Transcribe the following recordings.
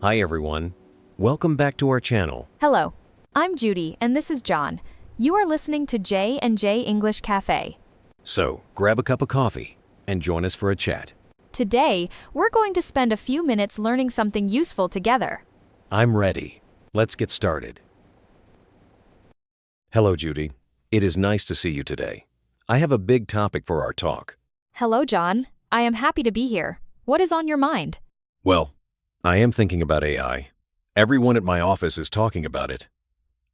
Hi everyone. Welcome back to our channel. Hello, I'm Judy, and this is John. You are listening to J&J English Cafe. So, grab a cup of coffee and join us for a chat. Today, we're going to spend a few minutes learning something useful together. I'm ready. Let's get started. Hello, Judy. It is nice to see you today. I have a big topic for our talk. Hello, John. I am happy to be here. What is on your mind? Well, I am thinking about AI. Everyone at my office is talking about it.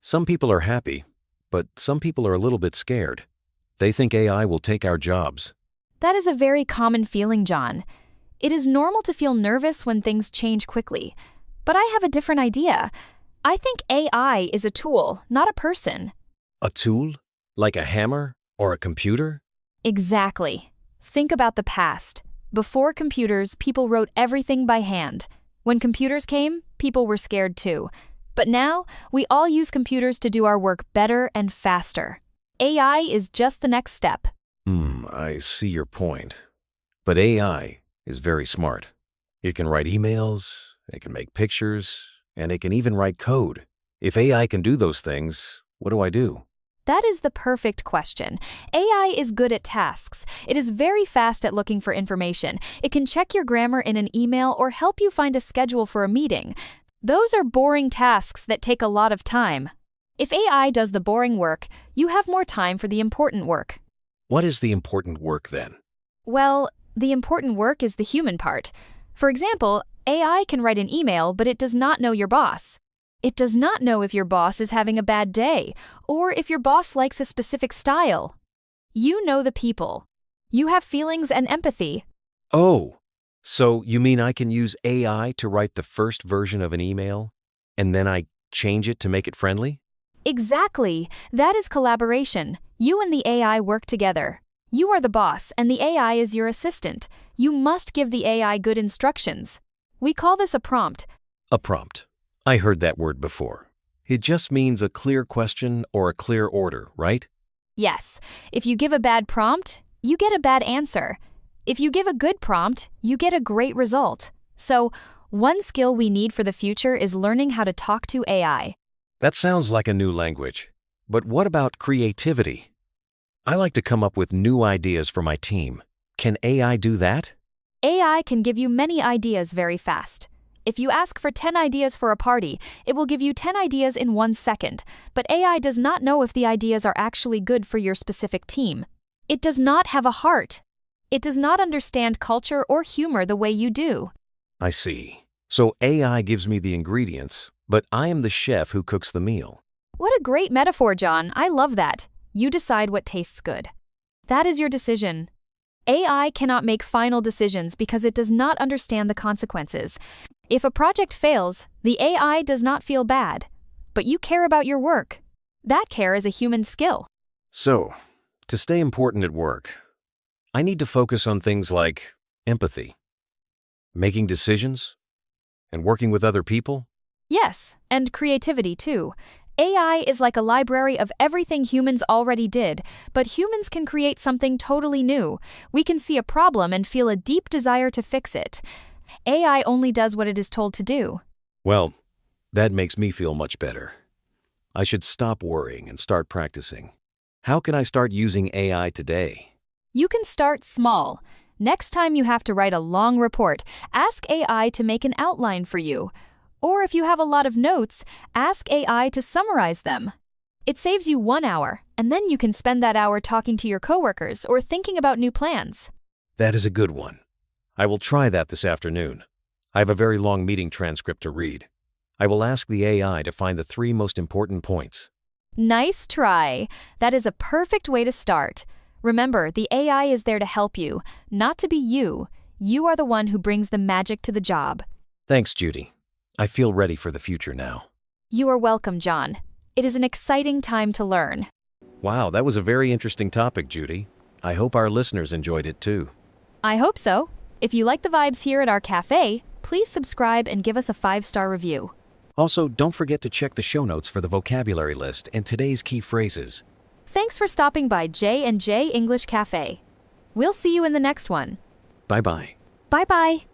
Some people are happy, but some people are a little bit scared. They think AI will take our jobs. That is a very common feeling, John. It is normal to feel nervous when things change quickly. But I have a different idea. I think AI is a tool, not a person. A tool? Like a hammer or a computer? Exactly. Think about the past. Before computers, people wrote everything by hand. When computers came, people were scared too. But now, we all use computers to do our work better and faster. AI is just the next step. I see your point. But AI is very smart. It can write emails, it can make pictures, and it can even write code. If AI can do those things, what do I do? That is the perfect question. AI is good at tasks. It is very fast at looking for information. It can check your grammar in an email or help you find a schedule for a meeting. Those are boring tasks that take a lot of time. If AI does the boring work, you have more time for the important work. What is the important work then? Well, the important work is the human part. For example, AI can write an email, but it does not know your boss. It does not know if your boss is having a bad day, or if your boss likes a specific style. You know the people. You have feelings and empathy. Oh, so you mean I can use AI to write the first version of an email, and then I change it to make it friendly? Exactly. That is collaboration. You and the AI work together. You are the boss, and the AI is your assistant. You must give the AI good instructions. We call this a prompt. A prompt. I heard that word before. It just means a clear question or a clear order, right? Yes. If you give a bad prompt, you get a bad answer. If you give a good prompt, you get a great result. So, one skill we need for the future is learning how to talk to AI. That sounds like a new language. But what about creativity? I like to come up with new ideas for my team. Can AI do that? AI can give you many ideas very fast. If you ask for 10 ideas for a party, it will give you 10 ideas in 1 second. But AI does not know if the ideas are actually good for your specific team. It does not have a heart. It does not understand culture or humor the way you do. I see. So AI gives me the ingredients, but I am the chef who cooks the meal. What a great metaphor, John. I love that. You decide what tastes good. That is your decision. AI cannot make final decisions because it does not understand the consequences. If a project fails, the AI does not feel bad, but you care about your work. That care is a human skill. So, to stay important at work, I need to focus on things like empathy, making decisions, and working with other people. Yes, and creativity too. AI is like a library of everything humans already did, but humans can create something totally new. We can see a problem and feel a deep desire to fix it. AI only does what it is told to do. Well, that makes me feel much better. I should stop worrying and start practicing. How can I start using AI today? You can start small. Next time you have to write a long report, ask AI to make an outline for you. Or if you have a lot of notes, ask AI to summarize them. It saves you 1 hour, and then you can spend that hour talking to your coworkers or thinking about new plans. That is a good one. I will try that this afternoon. I have a very long meeting transcript to read. I will ask the AI to find the 3 most important points. Nice try. That is a perfect way to start. Remember, the AI is there to help you, not to be you. You are the one who brings the magic to the job. Thanks, Judy. I feel ready for the future now. You are welcome, John. It is an exciting time to learn. Wow, that was a very interesting topic, Judy. I hope our listeners enjoyed it too. I hope so. If you like the vibes here at our cafe, please subscribe and give us a 5-star review. Also, don't forget to check the show notes for the vocabulary list and today's key phrases. Thanks for stopping by J&J English Cafe. We'll see you in the next one. Bye-bye. Bye-bye.